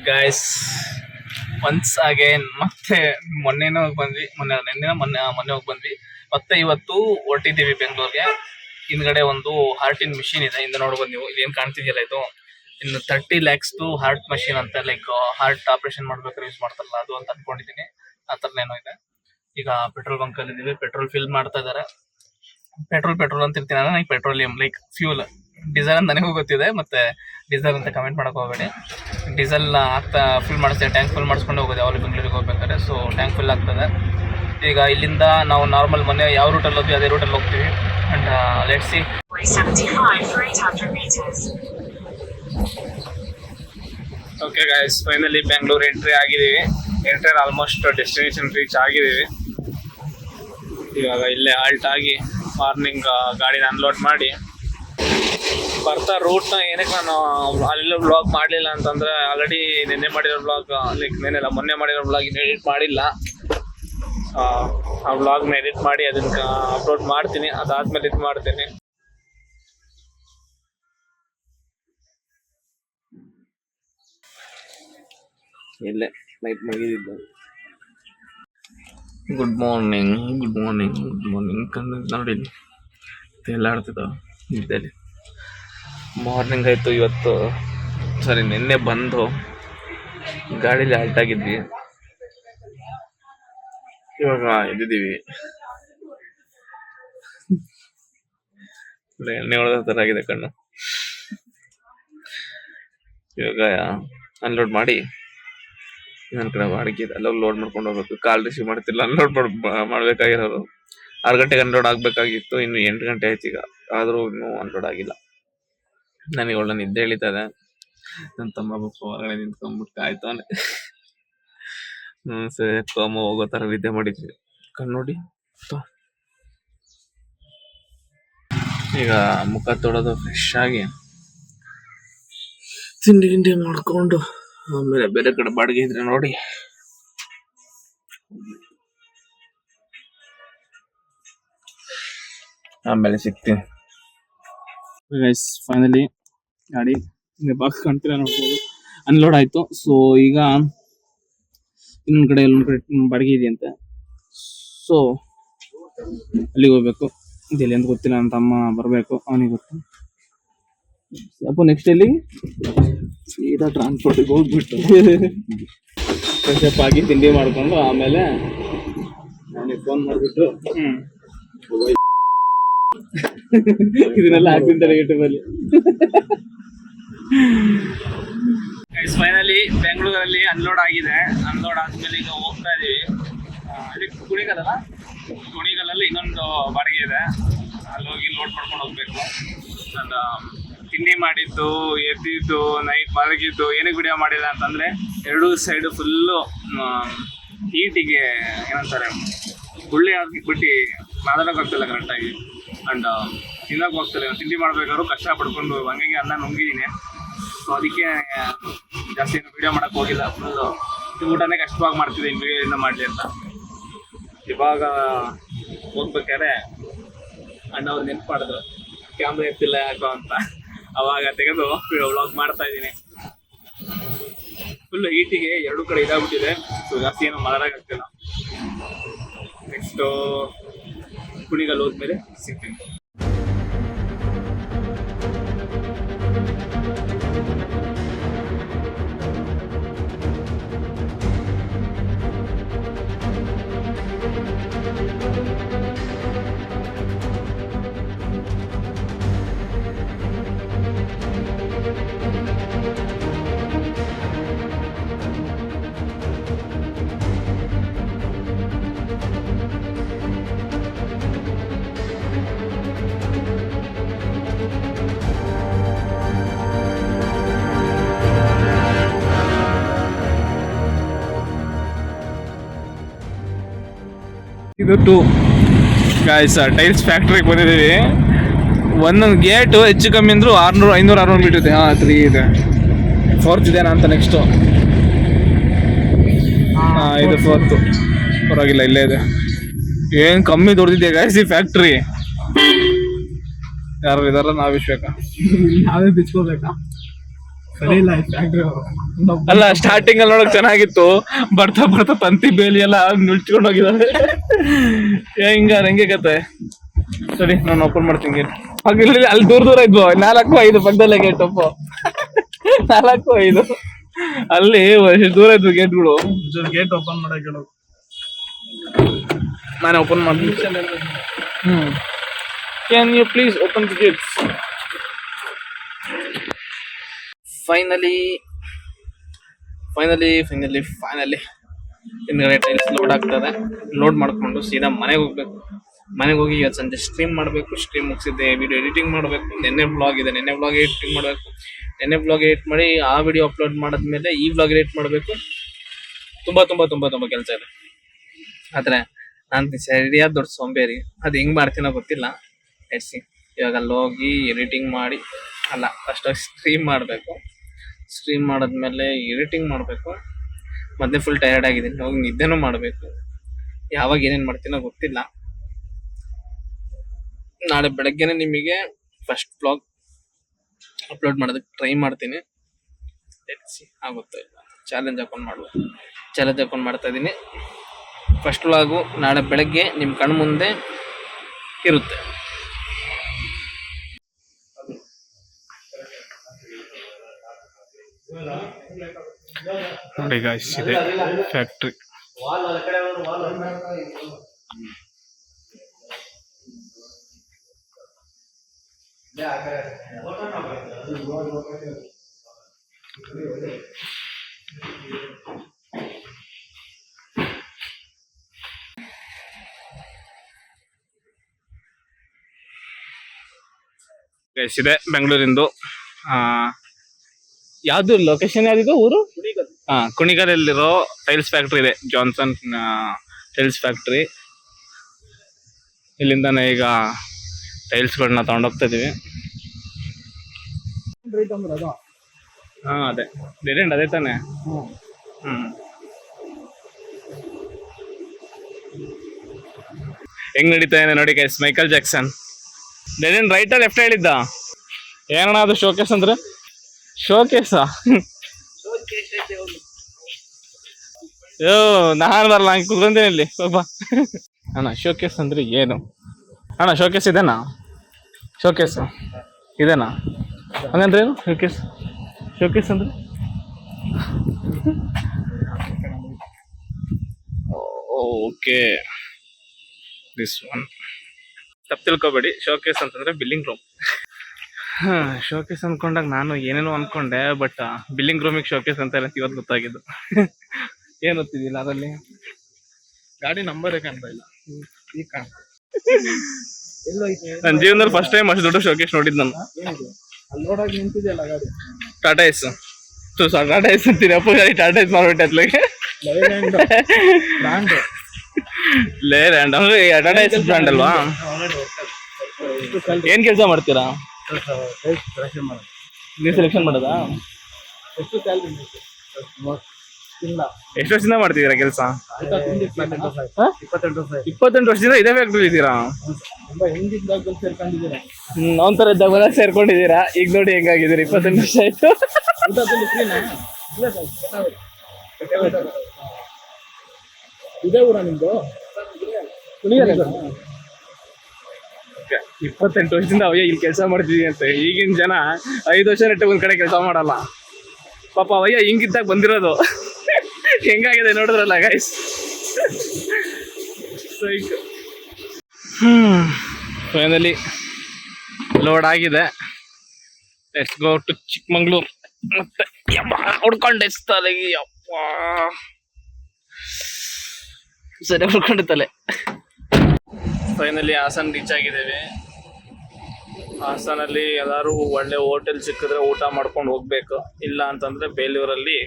Guys once again ಮತ್ತೆ ಮೊನ್ನೆನೂ ಹೋಗಿ ಬಂದ್ವಿ, ಮೊನ್ನೆ ಹೋಗಿ ಬಂದ್ವಿ. ಮತ್ತೆ ಇವತ್ತು ಹೊರಟಿದ್ದೀವಿ ಬೆಂಗಳೂರಿಗೆ. ಹಿಂದ್ಗಡೆ ಒಂದು ಹಾರ್ಟಿನ್ ಮಿಷಿನ್ ಇದೆ, ಇಂದ ನೋಡ್ಬೋದು ನೀವು. ಇದೇನು ಕಾಣ್ತಿದೆಯಲ್ಲ, ಇದು ಇನ್ನು 30 lakhs ಹಾರ್ಟ್ ಮಷಿನ್ ಅಂತ, ಲೈಕ್ ಹಾರ್ಟ್ ಆಪರೇಷನ್ ಮಾಡ್ಬೇಕಾದ್ರೆ ಯೂಸ್ ಮಾಡ್ತಾರಲ್ಲ ಅದು ಅಂತ ಅನ್ಕೊಂಡಿದ್ದೀನಿ. ಆ ಥರನೇನೋ ಇದೆ. ಈಗ ಪೆಟ್ರೋಲ್ ಬಂಕ್ ಅಲ್ಲಿ ಇದೀವಿ, ಪೆಟ್ರೋಲ್ ಫಿಲ್ ಮಾಡ್ತಾ ಇದಾರೆ. ಪೆಟ್ರೋಲ್ ಅಂತ ಇರ್ತೀನಿ, ನನಗೆ ಪೆಟ್ರೋಲಿಯಂ ಲೈಕ್ ಫ್ಯೂಲ್. ಡೀಸೆಲ್ ಅಂತ ನನಗೂ ಗೊತ್ತಿದೆ, ಮತ್ತೆ ಡೀಸೆಲ್ ಅಂತ ಕಮೆಂಟ್ ಮಾಡಕ್ ಹೋಗಬೇಡಿ. ಡೀಸೆಲ್ ಆಗ್ತಾ ಫಿಲ್ ಮಾಡಿಸ್ತೇವೆ, ಟ್ಯಾಂಕ್ ಫಿಲ್ ಮಾಡಿಸ್ಕೊಂಡು ಹೋಗೋದು ಯಾವಾಗಲೂ ಬೆಂಗಳೂರಿಗೆ ಹೋಗ್ಬೇಕಾದ್ರೆ. ಸೊ ಟ್ಯಾಂಕ್ ಫಿಲ್ ಆಗ್ತದೆ. ಈಗ ಇಲ್ಲಿಂದ ನಾವು ನಾರ್ಮಲ್ ಮೊನ್ನೆ ಯಾವ ರೂಟಲ್ಲಿ ಹೋಗ್ತೀವಿ ಅದೇ ರೂಟಲ್ಲಿ ಹೋಗ್ತೀವಿ. And let's see. 75 for 800 meters. Okay guys, finally Bengaluru entry ಆಗಿದ್ದೀವಿ. ಆಲ್ಮೋಸ್ಟ್ ಡೆಸ್ಟಿನೇಷನ್ ರೀಚ್ ಆಗಿದ್ದೀವಿ. ಇವಾಗ ಇಲ್ಲೇ ಆಲ್ಟ್ ಆಗಿ ಮಾರ್ನಿಂಗ್ ಗಾಡಿನ ಅನ್ಲೋಡ್ ಮಾಡಿ ಬರ್ತಾ ರೂಟ್ನ ಏನಕ್ಕೆ ನಾನು ಅಲ್ಲೆಲ್ಲ ಬ್ಲಾಗ್ ಮಾಡಲಿಲ್ಲ ಅಂತಂದರೆ, ಆಲ್ರೆಡಿ ನೆನ್ನೆ ಮಾಡಿರೋ ಬ್ಲಾಗ್, ಲೈಕ್ ನೆನ್ನೆಲ್ಲ ಮೊನ್ನೆ ಮಾಡಿರೋ ಬ್ಲಾಗ್ ಇನ್ನು ಎಡಿಟ್ ಮಾಡಿಲ್ಲ. ಆ ಬ್ಲಾಗ್ನ ಎಡಿಟ್ ಮಾಡಿ ಅದನ್ನ ಅಪ್ಲೋಡ್ ಮಾಡ್ತೀನಿ. ಅದಾದ್ಮೇಲೆ ಇದು ಮಾಡ್ತೀನಿ. ಇಲ್ಲೇ ನೈಟ್ ಮುಗಿದಿದ್ದು. ಗುಡ್ ಮಾರ್ನಿಂಗ್ ನೋಡಿ ಎಲ್ಲ ಆಡ್ತಿದ್ದಾವ ನಿದ್ದೆಲಿ. ಮಾರ್ನಿಂಗ್ ಆಯಿತು ಇವತ್ತು, ಸರಿ ನಿನ್ನೆ ಬಂದು ಗಾಡೀಲಿ ಆಲ್ಟ್ ಆಗಿದ್ವಿ. ಇವಾಗ ಎದ್ದಿದ್ದೀವಿ. ಎಣ್ಣೆ ಹೊಡೆದ ಥರ ಆಗಿದೆ ಕಣ್ಣು. ಇವಾಗ ಅನ್ಲೋಡ್ ಮಾಡಿ ಇನ್ನೊಂದು ಕಡೆ ಬಾಡಿಗೆ ಇದೆ, ಅಲ್ಲೋಗಿ ಲೋಡ್ ಮಾಡ್ಕೊಂಡು ಹೋಗ್ಬೇಕು. ಕಾಲ್ ರಿಸೀವ್ ಮಾಡ್ತಿಲ್ಲ, ಅನ್ಲೋಡ್ ಮಾಡ್ಬೇಕಾಗಿರೋದು 6 ಗಂಟೆಗೆ ಅನ್ಲೋಡ್ ಆಗಬೇಕಾಗಿತ್ತು. ಇನ್ನು 8 ಗಂಟೆ ಆಯ್ತು ಈಗ, ಆದರೂ ಇನ್ನೂ ಅನ್ಲೋಡ್ ಆಗಿಲ್ಲ. ನನಗೆ ಒಳ್ಳೆ ನಿದ್ದೆ ಎಳಿತದೆ. ನನ್ನ ತಮ್ಮ ಬಪ್ಪ ಹೊರಗಡೆ ನಿಂತ್ಕೊಂಡ್ಬಿಟ್ಟು ಕಾಯ್ತಾನೆ. ಸರಿ ಕೋಮ ಹೋಗೋ ಥರ ನಿದ್ದೆ ಮಾಡಿದ್ವಿ. ಕಣ್ಣೋಡಿ ಈಗ ಮುಖ ತೊಡೋದು ಫ್ರೆಶ್ ಆಗಿ ತಿಂಡಿ ಮಾಡ್ಕೊಂಡು ಆಮೇಲೆ ಬೇರೆ ಕಡೆ ಬಾಡಿಗೆ ಇದ್ರೆ ನೋಡಿ ಆಮೇಲೆ ಸಿಗ್ತೀನಿ. ಫೈನಲಿ ಗಾಡಿ ಬಾಕ್ಸ್ ಕಾಣ್ತೀರ ನೋಡ್ಬೋದು, ಅನ್ಲೋಡ್ ಆಯ್ತು. ಸೊ ಈಗ ಇನ್ನೊಂದ್ ಕಡೆ ಬಾಡಿಗೆ ಇದೆಯಂತೆ. ಸೊ ಅಲ್ಲಿಗೆ ಹೋಗ್ಬೇಕು. ಇದೆಲ್ಲಿ ಅಂತ ಗೊತ್ತಿಲ್ಲ, ನನ್ನ ತಮ್ಮ ಬರಬೇಕು, ಅವನಿಗೆ ಗೊತ್ತು. ಅಪ್ಪ ನೆಕ್ಸ್ಟ್ ಎಲ್ಲಿ ಸೀದಾ ಟ್ರಾನ್ಸ್ಪೋರ್ಟಿಗೆ ಹೋಗ್ಬಿಟ್ಟು ಫ್ರೆಶ್ ಅಪ್ ಆಗಿ ತಿಂಡಿ ಮಾಡ್ಕೊಂಡು ಆಮೇಲೆ ನನಗೆ ಫೋನ್ ಮಾಡಿಬಿಟ್ಟು ಇದನ್ನೆಲ್ಲ ಹಾಕ್ತಿದ್ದಾರೆ ಯೂಟ್ಯೂಬಲ್ಲಿ. ಫೈನಲಿ ಬೆಂಗಳೂರಲ್ಲಿ ಅನ್ಲೋಡ್ ಆಗಿದೆ. ಅನ್ಲೋಡ್ ಆದ್ಮೇಲೆ ಈಗ ಹೋಗ್ತಾ ಇದೀವಿ. ಕುಣಿಗಲ್ಲಲ್ಲಿ ಇನ್ನೊಂದು ಬಾಡಿಗೆ ಇದೆ, ಅಲ್ಲಿ ಹೋಗಿ ಲೋಡ್ ಮಾಡ್ಕೊಂಡು ಹೋಗ್ಬೇಕು. ತಿಂಡಿ ಮಾಡಿದ್ದು, ಎದ್ದಿದ್ದು, ನೈಟ್ ಮಲಗಿದ್ದು, ಏನಕ್ಕೆ ವಿಡಿಯೋ ಮಾಡಿಲ್ಲ ಅಂತಂದರೆ, ಎರಡೂ ಸೈಡು ಫುಲ್ಲು ಹೀಟಿಗೆ ಏನಂತಾರೆ ಗುಳ್ಳೆ ಬಿಟ್ಟು ಮಾತಾಡೋಕೆ ಆಗ್ತಿಲ್ಲ ಕರೆಕ್ಟಾಗಿ. ಆ್ಯಂಡ್ ತಿನ್ನೋಕೆ ಹೋಗ್ತಿಲ್ಲ. ತಿಂಡಿ ಮಾಡ್ಬೇಕಾದ್ರು ಕಷ್ಟ ಪಡ್ಕೊಂಡು ಹಂಗಾಗಿ ಅನ್ನ ನುಂಗಿದ್ದೀನಿ. ಸೊ ಅದಕ್ಕೆ ಜಾಸ್ತಿ ಏನು ವೀಡಿಯೋ ಮಾಡೋಕ್ಕೆ ಹೋಗಿಲ್ಲ. ಫುಲ್ಲು ಊಟನೇ ಕಷ್ಟವಾಗಿ ಮಾಡ್ತಿದ್ದೆ, ಇನ್ನು ವೀಡಿಯೋದಿಂದ ಮಾಡಲಿ ಅಂತ. ಇವಾಗ ಹೋಗ್ಬೇಕಾದ್ರೆ ಅಣ್ಣವ್ರು ನೆನ್ಪು ಮಾಡಿದ್ರು, ಕ್ಯಾಮ್ರಾ ಎತ್ತಿಲ್ಲ ಯಾಕೋ ಅಂತ. ಅವಾಗ ತೆಗೆದು ವ್ಲಾಗ್ ಮಾಡ್ತಾ ಇದ್ದೀನಿ. ಫುಲ್ಲು ಹೀಟಿಗೆ ಎರಡೂ ಕಡೆ ಇದಾಗ್ಬಿಟ್ಟಿದೆ. ಸೊ ಜಾಸ್ತಿ ಏನೋ ಮಾತಾಡೋಕ್ಕಾಗ್ತಿಲ್ಲ. ನೆಕ್ಸ್ಟು ಕುಣಿಗಲ್ ಹೋದ್ಮೇಲೆ ಸಿಗ್ತೀನಿ. ಇದು 2 ಗಾಯ್ಸ್ ಟೈಲ್ಸ್ ಫ್ಯಾಕ್ಟ್ರಿಗೆ ಬಂದಿದ್ದೀವಿ. ಒಂದೊಂದು ಗೇಟು ಹೆಚ್ಚು ಕಮ್ಮಿ ಅಂದರೂ 500-600 ಮೀಟರ್ ಇದೆ. 3 ಇದೆ, 4th ಇದೇನಾ ಅಂತ. ನೆಕ್ಸ್ಟು ಇದು 4th. ಪರವಾಗಿಲ್ಲ, ಇಲ್ಲೇ ಇದೆ. ಏನು ಕಮ್ಮಿ ದೊಡ್ಡದಿದೆ ಗಾಯ್ಸ್ ಈ ಫ್ಯಾಕ್ಟ್ರಿ. ಯಾರು ಇದಾರ, ನಾವಿಸ್ಬೇಕಾ, ನಾವೇ ಬಿಚ್ಕೋಬೇಕಾ? ಅಲ್ಲ ಸ್ಟಾರ್ಟಿಂಗ್ ಅಲ್ಲಿ ನೋಡಕ್ ಚೆನ್ನಾಗಿತ್ತು, ಬರ್ತಾ ಬರ್ತಾ ತಂತಿ ಬೇಲಿ ಎಲ್ಲ ನುಳ್ಚ್ಕೊಂಡು ಹೋಗಿದ್ದಾರೆ. ಹೆಂಗೆ ಕತೆ ಸರಿ, ನಾನು ಓಪನ್ ಮಾಡ್ತೀನಿ. ಅಲ್ಲಿ ದೂರ ದೂರ ಇದ್ವು 4-5 ಪಕ್ಕದಲ್ಲೇ ಗೇಟ್ 4-5 ಅಲ್ಲಿ ದೂರ ಇದ್ವು ಗೇಟ್ಗಳು. ಗೇಟ್ ಓಪನ್ ಮಾಡಕ್ ಹೇಳೋದು, ನಾನು ಓಪನ್ ಮಾಡ್ತೀನಿ. Can you please open the gates? Finally ಹಿಂದ್ಗಡೆ ಟೈಲ್ಸ್ ಲೋಡ್ ಆಗ್ತದೆ. ಲೋಡ್ ಮಾಡ್ಕೊಂಡು ಸೀದಾ ಮನೆಗೆ ಹೋಗ್ಬೇಕು. ಮನೆಗೆ ಹೋಗಿ ಇವತ್ತು ಸಂಜೆ ಸ್ಟ್ರೀಮ್ ಮಾಡಬೇಕು. ಸ್ಟ್ರೀಮ್ ಮುಗಿಸಿದ್ದೆ ವಿಡಿಯೋ ಎಡಿಟಿಂಗ್ ಮಾಡಬೇಕು. ನೆನ್ನೆ ಬ್ಲಾಗ್ ಇದೆ, ನೆನ್ನೆ ಬ್ಲಾಗ್ ಎಡಿಟಿಂಗ್ ಮಾಡಬೇಕು. ನೆನ್ನೆ ಬ್ಲಾಗ್ ಎಡಿಟ್ ಮಾಡಿ ಆ ವಿಡಿಯೋ ಅಪ್ಲೋಡ್ ಮಾಡಿದ್ಮೇಲೆ ಈ ಬ್ಲಾಗ್ ಎಡಿಟ್ ಮಾಡಬೇಕು. ತುಂಬಾ ಕೆಲಸ ಇದೆ. ಆದ್ರೆ ನಾನು ಸರಿಯಾದ ದೊಡ್ಡ ಸೋಂಬೇರಿ. ಅದು ಹೆಂಗ್ ಮಾಡ್ತೀನೋ ಗೊತ್ತಿಲ್ಲ. ಇವಾಗ ಅಲ್ಲಿ ಹೋಗಿ ಎಡಿಟಿಂಗ್ ಮಾಡಿ, ಅಲ್ಲ ಫಸ್ಟ್ ಸ್ಟ್ರೀಮ್ ಮಾಡಬೇಕು. ಸ್ಟ್ರೀಮ್ ಮಾಡಿದ್ಮೇಲೆ ಎಡಿಟಿಂಗ್ ಮಾಡಬೇಕು. ಮತ್ತೆ ಫುಲ್ ಟಯರ್ಡ್ ಆಗಿದ್ದೀನಿ. ಹೋಗಿ ನಿದ್ದೆನೂ ಮಾಡಬೇಕು. ಯಾವಾಗ ಏನೇನು ಮಾಡ್ತೀನೋ ಗೊತ್ತಿಲ್ಲ. ನಾಳೆ ಬೆಳಗ್ಗೆನೆ ನಿಮಗೆ ಫಸ್ಟ್ ಬ್ಲಾಗ್ ಅಪ್ಲೋಡ್ ಮಾಡೋದಕ್ಕೆ ಟ್ರೈ ಮಾಡ್ತೀನಿ. ಆಗುತ್ತೆ ಇಲ್ಲ, ಚಾಲೆಂಜ್ ಹಾಕೊಂಡು ಮಾಡ್ತಾ ಇದ್ದೀನಿ. ಫಸ್ಟ್ ವ್ಲಾಗು ನಾಳೆ ಬೆಳಗ್ಗೆ ನಿಮ್ಮ ಕಣ್ಣು ಮುಂದೆ ಇರುತ್ತೆ. ನೋಡಿ ಗಾಯ್ಸ್, ಇದೆ ಫ್ಯಾಕ್ಟ್ರಿ. ಗೈಸ್, ಇದೆ ಬೆಂಗಳೂರಿಂದು. ಯಾವ್ದು ಲೊಕೇಶನ್ ಯಾವ್ದಿದು ಊರು? ಕುಣಿಗಲಲ್ಲಿರೋ ಟೈಲ್ಸ್ ಫ್ಯಾಕ್ಟ್ರಿ ಇದೆ, ಜಾನ್ಸನ್ ಟೈಲ್ಸ್ ಫ್ಯಾಕ್ಟ್ರಿ. ಇಲ್ಲಿಂದಾನೆ ಈಗ ಟೈಲ್ಸ್ಗಳನ್ನ ತಗೊಂಡೋಗ್ತಾ ಇದೀವಿ. ಅದೇ ಡೆಡ್ ಎಂಡ್ ಅದೇ ತಾನೆ. ಹೆಂಗ್ ನಡೀತಾ ಇದೆ ನೋಡಿ guys. Michael Jackson dead end right left ಹೇಳಿದ್ದ. ಏನಣ್ಣ ಅದು ಶೋಕೇಸ್ ಅಂದ್ರೆ? ಶೋಕೇಸಾ? ಯೋ ನಾನು ಬರಲ್ಲ, ಹಂಗೆ ಕುತ್ಕೊಂತೀನಿ ಇಲ್ಲಿ ಒಬ್ಬ. ಅಣ್ಣ ಶೋಕೇಸ್ ಅಂದ್ರೆ ಏನು ಅಣ್ಣ? ಶೋಕೇಸ್ ಇದೆನಾ? ಶೋಕೇಸ್ ಇದೆನಾ? ಹಂಗಂದ್ರೆ ಏನು ಶೋಕೇಸ್ ಅಂದ್ರೆ? ಓಕೆ, ದಿಸ್ ಒನ್ ತಪ್ಪು ತಿಳ್ಕೊಬೇಡಿ. ಶೋಕೇಸ್ ಅಂತಂದ್ರೆ ಬಿಲ್ಲಿಂಗ್ ರೂಮ್. ಶೋಕೇಸ್ ಅನ್ಕೊಂಡಾಗ ನಾನು ಏನೇನೋ ಅನ್ಕೊಂಡೆ, ಬಟ್ ಬಿಲ್ಲಿಂಗ್ ರೂಮಿಗೆ ಶೋಕೇಸ್ ಅಂತ ಇವತ್ತು ಗೊತ್ತಾಗಿದ್ದು. ಏನ್ ಓದ್ತಿದ್ದಿಲ್ಲ ಅದರಲ್ಲಿ? ಗಾಡಿ ನಂಬರ್ ಕಾಣ್ತಾ ಇಲ್ಲ. ನನ್ನ ಜೀವನದಲ್ಲಿ ಫಸ್ಟ್ ಟೈಮ್ ಅಷ್ಟು ದೊಡ್ಡ ಶೋಕೇಸ್ ನೋಡಿದ್ ನಾನು. ಟಾಟಾ ಎಸ್ ಅಂತೀನಿ. ಅಪ್ಪ ಗಾಡಿ ಟಾಟಾ ಎಸ್ ಮಾಡ್ಬಿಟ್ಟೆ ಅತ್ಲಾಗೆ. ಲೇಲ್ಯಾಂಡ್ ಅಂದ್ರೆ ಟಾಟಾ ಎಸ್ ಬ್ರ್ಯಾಂಡ್ ಅಲ್ವಾ? ಏನ್ ಕೆಲಸ ಮಾಡ್ತೀರಾ ನೀವು? ಸೆಲೆಕ್ಷನ್ ಮಾಡೋದಾ? ಎಷ್ಟು ವರ್ಷದಿಂದ ಮಾಡ್ತಿದ್ದೀರಾ ಕೆಲಸ? 28 ವರ್ಷದಿಂದ ಇದೇ ಫ್ಯಾಕ್ಟ್ರಿ ಇದ್ದೀರಾ? ನಾವ್ ತರ ಇದ್ದಾಗ ಸೇರ್ಕೊಂಡಿದ್ದೀರಾ. ಈಗ ನೋಡಿ ಹೆಂಗಾಗಿದ್ದೀರಾ. 28 ವರ್ಷ ಆಯ್ತು. ಇದೇ ಊರ ನಿಮ್ದು? 28 ವರ್ಷದಿಂದ ಅವಯ್ಯ ಇಲ್ಲಿ ಕೆಲಸ ಮಾಡ್ತಿದೀನಿ ಅಂತ. ಈಗಿನ ಜನ 5 ವರ್ಷ ನೆಟ್ಟ ಒಂದ್ ಕಡೆ ಕೆಲಸ ಮಾಡಲ್ಲ. ಪಾಪ ಅವಯ್ಯ ಹಿಂಗಿದ್ದಾಗ ಬಂದಿರೋದು. ಹೆಂಗಾಗಿದೆ ನೋಡಿದ್ರಲ್ಲ ಗೈಸ್. ಫೈನಲಿ ಲೋಡ್ ಆಗಿದೆ. Let's go to Chikmagalur. ಮತ್ತೆ ಹೊಡ್ಕೊಂಡೆ ತಲೆಗೆ, ಯಪ್ಪ ಸರಿ ಹೊಡ್ಕೊಂಡೆ ತಲೆ. ಫೈನಲಿ ಹಾಸನ್ ರೀಚ್ ಆಗಿದ್ದೇವೆ. ಹಾಸನಲ್ಲಿ ಎಲ್ಲರೂ ಒಳ್ಳೆ ಹೋಟೆಲ್ ಸಿಕ್ಕಿದ್ರೆ ಊಟ ಮಾಡ್ಕೊಂಡು ಹೋಗ್ಬೇಕು, ಇಲ್ಲ ಅಂತಂದ್ರೆ ಬೇಲೂರಲ್ಲಿ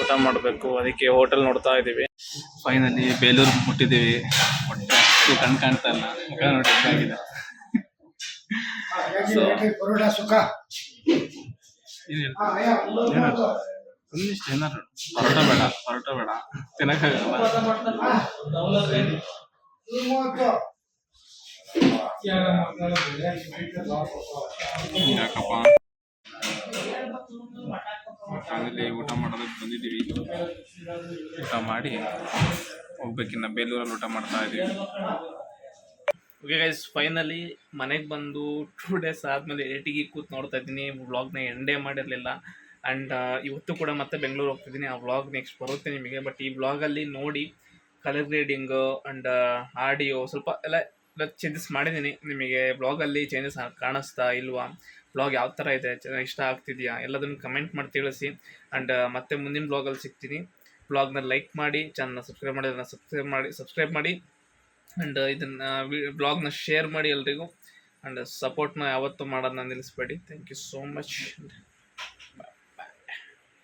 ಊಟ ಮಾಡಬೇಕು. ಅದಕ್ಕೆ ಹೋಟೆಲ್ ನೋಡ್ತಾ ಇದ್ದೀವಿ. ಫೈನಲಿ ಬೇಲೂರು ಮುಟ್ಟಿದ್ದೀವಿ. ಹೊಟ್ಟೆ ಕಣ್ ಕಾಣ್ತಾ ಇಲ್ಲ, ಮುಖ ನೋಡಿ ಆಗಿದೆ. ಒಂದಿಷ್ಟು ಏನಾರು ಪರೋಟ ಬೇಡ ತಿನ್ನಕ್ಕಾಗಲ್ಲ. ಯಾಕಪ್ಪ ಫೈನಲಿ ಊಟ ಮಾಡೋದಕ್ಕೆ ಬಂದಿದ್ದೀವಿ. ಊಟ ಮಾಡಿ ಹೋಗ್ಬೇಕಿನ್ನ ಬೇಲೂರಲ್ಲಿ ಊಟ ಮಾಡ್ತಾ ಇದ್ದೀವಿ. ಓಕೆ ಗೈಸ್, ಫೈನಲಿ ಮನೆಗೆ ಬಂದು 2 ಡೇಸ್ ಆದಮೇಲೆ ಎಡಿಟಿಗೆ ಕೂತ್ ನೋಡ್ತಾ ಇದ್ದೀನಿ. ವ್ಲಾಗ್ನ ಎಂಡೇ ಮಾಡಿರಲಿಲ್ಲ. ಆ್ಯಂಡ್ ಇವತ್ತು ಕೂಡ ಮತ್ತೆ ಬೆಂಗಳೂರು ಹೋಗ್ತಿದ್ದೀನಿ. ಆ ವ್ಲಾಗ್ ನೆಕ್ಸ್ಟ್ ಬರುತ್ತೆ ನಿಮಗೆ. ಬಟ್ ಈ ವ್ಲಾಗಲ್ಲಿ ನೋಡಿ ಕಲರ್ ಗ್ರೇಡಿಂಗು ಆ್ಯಂಡ್ ಆಡಿಯೋ ಸ್ವಲ್ಪ ಎಲ್ಲ ಚೇಂಜಸ್ ಮಾಡಿದ್ದೀನಿ. ನಿಮಗೆ ವ್ಲಾಗಲ್ಲಿ ಚೇಂಜಸ್ ಕಾಣಿಸ್ತಾ ಇಲ್ವಾ, ವ್ಲಾಗ್ ಯಾವ ಥರ ಇದೆ, ಚೆನ್ನಾಗಿ ಇಷ್ಟ ಆಗ್ತಿದೆಯಾ ಎಲ್ಲದನ್ನು ಕಮೆಂಟ್ ಮಾಡಿ ತಿಳಿಸಿ. ಆ್ಯಂಡ್ ಮತ್ತೆ ಮುಂದಿನ ವ್ಲಾಗಲ್ಲಿ ಸಿಗ್ತೀನಿ. ವ್ಲಾಗ್ನ ಲೈಕ್ ಮಾಡಿ, ಚಾನಲ್ನ ಸಬ್ಸ್ಕ್ರೈಬ್ ಮಾಡಿ ಆ್ಯಂಡ್ ಇದನ್ನು ವ್ಲಾಗ್ನ ಶೇರ್ ಮಾಡಿ ಎಲ್ರಿಗೂ. ಆ್ಯಂಡ್ ಸಪೋರ್ಟ್ನ ಯಾವತ್ತೂ ಮಾಡೋದನ್ನ ನಿಲ್ಲಿಸ್ಬೇಡಿ. Thank you so much.